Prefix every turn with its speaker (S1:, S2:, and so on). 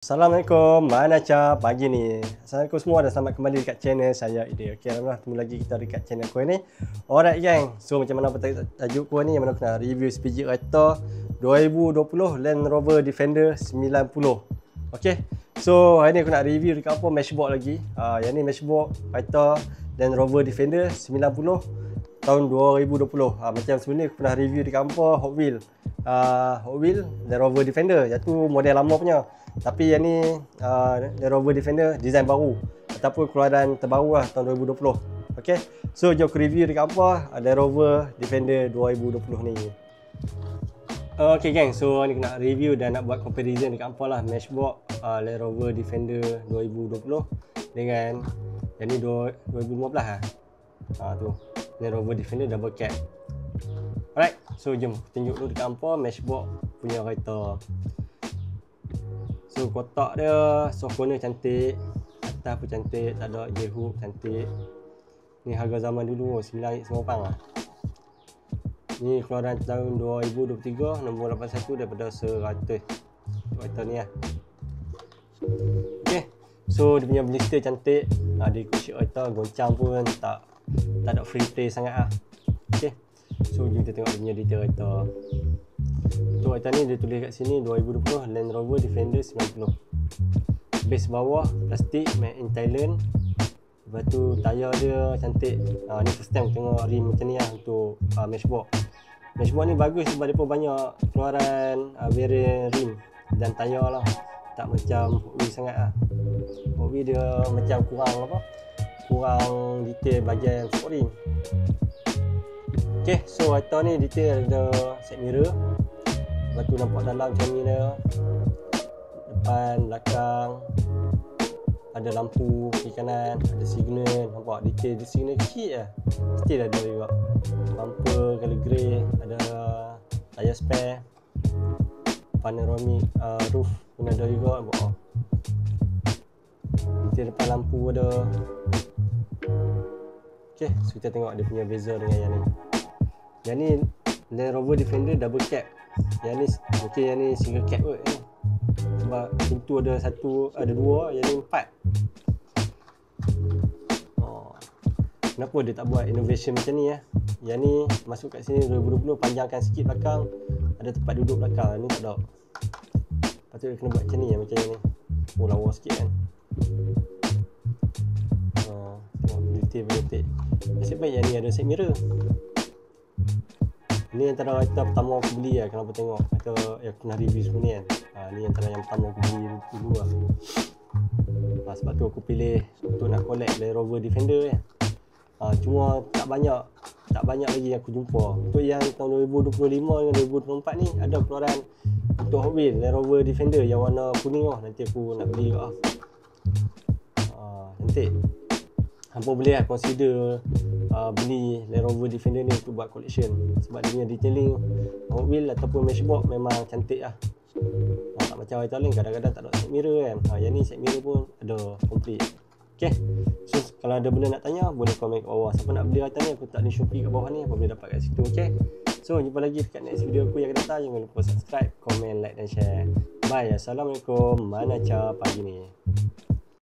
S1: Assalamualaikum, mana cap pagi ni? Assalamualaikum semua dan selamat kembali dekat channel saya Ide. Okey, alhamdulillah ketemu lagi kita dekat channel aku ni. Alright gang, so macam mana tajuk aku ni, mana aku nak review sepiji kereta 2020 Land Rover Defender 90. Okey, so hari ni aku nak review dekat apa Matchbox lagi. Yang ni Matchbox kereta Land Rover Defender 90 tahun 2020. Macam sebelum ni aku pernah review dekat apa Hot Wheels. Hot Wheels Land Rover Defender, yang tu model lama punya. Tapi yang ni Land Rover Defender design baru ataupun keluaran terbaru lah tahun 2020. Okay, so jom aku review dekat apa Land Rover Defender 2020 ni. Okay gang, so ni aku nak review dan nak buat comparison dekat apa lah Matchbox Land Rover Defender 2020 dengan yang ni 2015 lah. Tu Land Rover Defender double cab. Alright, so jom tunjuk dulu dekat apa Matchbox punya kereta. So kotak dia, soft corner cantik, atas pun cantik, tak ada J-hook, cantik. Ni harga zaman dulu RM9.50 lah. Ni keluaran tahun 2023, nombor 81 daripada 100. Kereta ni lah. Okay, so dia punya blister cantik. Dia ikut shape kereta, goncang pun tak ada free play sangat lah. Okay, so jom kita tengok dia punya detail kereta. Untuk kereta ni dia tulis kat sini 2020 Land Rover Defender 90. Base bawah plastik made in Thailand. Lepas tu tayar dia cantik. Ni first time tengok rim macam ni lah untuk Matchbox. Matchbox ni bagus sebab dia pun banyak keluaran variant rim dan tayar lah. Tak macam Hot Wheels sangat lah. Hot Wheels dia macam kurang detail bahagian sport rim. Okay, so kereta ni detail ada side mirror. Lepas tu nampak dalam macam ni dia. Depan, belakang. Ada lampu kiri kanan, ada signal. Nampak detail di signal kecil lah. Still ada juga. Bumper color grey, ada tayar spare. Panoramic roof pun ada juga. Nampak detail depan lampu ada. Okay, so kita tengok dia punya beza dengan yang ni. Yang ni Land Rover Defender double cab. Yang ni mungkin yang ni single cab kot ni. Sebab pintu ada dua, yang ni 4. Kenapa dia tak buat innovation macam ni ya? Yang ni masuk kat sini 2020, panjangkan sikit belakang, ada tempat duduk belakang. Ni tak ada. Patut dia kena buat macam ni ya, macam ni. Lawa sikit kan. Tengok detail berdetik. Nasib baik yang ni ada side mirror. Ni antara kereta pertama aku beli lah. Kenapa tengok kereta yang aku pernah review sebelum ni kan. Ni antara yang pertama aku beli dulu lah. Sebab tu aku pilih untuk nak collect Land Rover Defender kan. Cuma tak banyak lagi yang aku jumpa. Untuk yang tahun 2025 dengan 2024 ni ada keluaran untuk Hot Wheels Land Rover Defender yang warna kuning lah. Nanti aku nak beli juga. Cantik. Hampa boleh lah consider beli Land Rover Defender ni untuk buat collection. Sebab dia punya detailing Hot Wheels ataupun Matchbox memang cantik lah. Tak macam kereta lain kadang-kadang tak ada side mirror kan. Yang ni side mirror pun ada complete. Okay, so kalau ada benda nak tanya boleh komen kat bawah. Siapa nak beli kereta ni, aku tak ada Shopee kat bawah ni, apa boleh dapat kat situ. Okay, so jumpa lagi dekat next video aku yang akan datang. Jangan lupa subscribe, komen, like dan share. Bye. Assalamualaikum. Mana cap pagi ni.